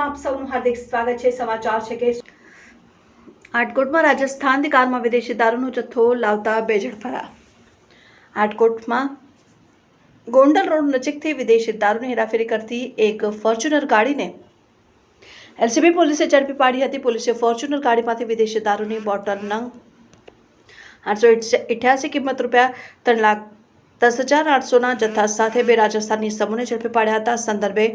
આપ સૌનું હાર્દિક સ્વાગત છે। સમાચાર છે કે આટકોટમાં રાજસ્થાનથી કારમાં વિદેશી દારૂનો જથ્થો લાવતા 2 ઝડપાયા। આટકોટમાં ગોંડલ રોડ નજીકથી વિદેશી દારૂની હેરાફેરી કરતી એક ફોર્ચ્યુનર ગાડીને એલસીબી પોલીસે ઝડપી પાડી હતી। પોલીસે ફોર્ચ્યુનર ગાડીમાંથી વિદેશી દારૂની બોટલ નંગ 888 કિંમત ₹3,10,800ના જથ્થા સાથે 2 રાજસ્થાની ઇસમોને ઝડપી પાડ્યા હતા। સંદર્ભે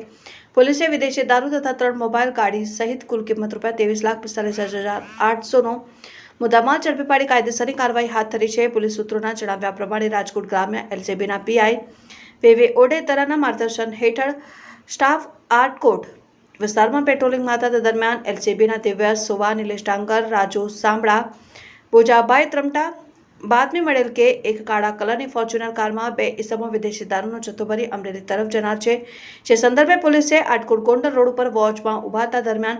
પોલીસે વિદેશી દારૂ તથા 3 મોબાઈલ ગાડી સહિત કુલ કિંમત ₹23,45,800નો મુદ્દામાલ ઝડપી પાડી કાયદેસરની કાર્યવાહી હાથ ધરી છે। પોલીસ સૂત્રોના જણાવ્યા પ્રમાણે રાજકોટ ગ્રામ્ય એલસીબીના પીઆઈ વેવે ઓડેદરાના માર્ગદર્શન હેઠળ સ્ટાફ આટકોટ વિસ્તારમાં પેટ્રોલિંગમાં હતા। તે દરમિયાન એલસીબીના દિવ્યા સોવા, નિલેશ ડાંગર, રાજુ સાંભળા, બોજાભાઈ ત્રમટા બાતમી મળેલ કે એક કાળા કલરની ફોર્ચ્યુનર કારમાં 2 ઇસમો વિદેશી દારૂનો જથ્થો ભરી અમરેલી તરફ જનાર છે। જે સંદર્ભે પોલીસે આટકોટ ગોંડલ રોડ ઉપર વોચમાં ઉભા હતા દરમિયાન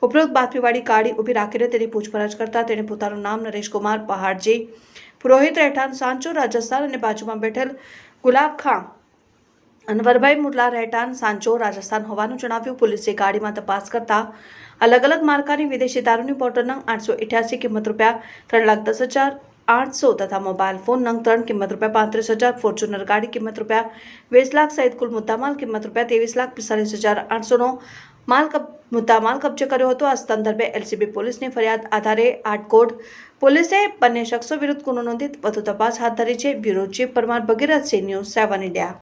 ઉપરોક્ત બાતમીવાળી ગાડી ઊભી રાખીને તેની પૂછપરછ કરતા તેણે પોતાનું નામ નરેશકુમાર પહાડજી પુરોહિત રહેઠાણ સાંચોર રાજસ્થાન અને બાજુમાં બેઠેલ ગુલાબ ખાં અનવરભાઈ મુરલા રહેઠાણ સાંચોર રાજસ્થાન હોવાનું જણાવ્યું। પોલીસે ગાડીમાં તપાસ કરતા અલગ અલગ માર્કાની વિદેશી દારૂની બોટલ નંગ 888 કિંમત ₹3,10,800 તથા મોબાઈલ ફોન નંગ 3 કિંમત ₹35,000, ફોર્ચ્યુનર ગાડી કિંમત ₹20 લાખ સહિત કુલ મુદ્દામાલ કિંમત ₹23,45,800નો મુદ્દામાલ કબજે કર્યો હતો। આ સંદર્ભે એલસીબી પોલીસની ફરિયાદ આધારે આટકોટ પોલીસે બંને શખ્સો વિરુદ્ધ ગુનો નોંધી વધુ તપાસ હાથ ધરી છે। Bureau chief Parmar Bhagirathsinh, news 7 India.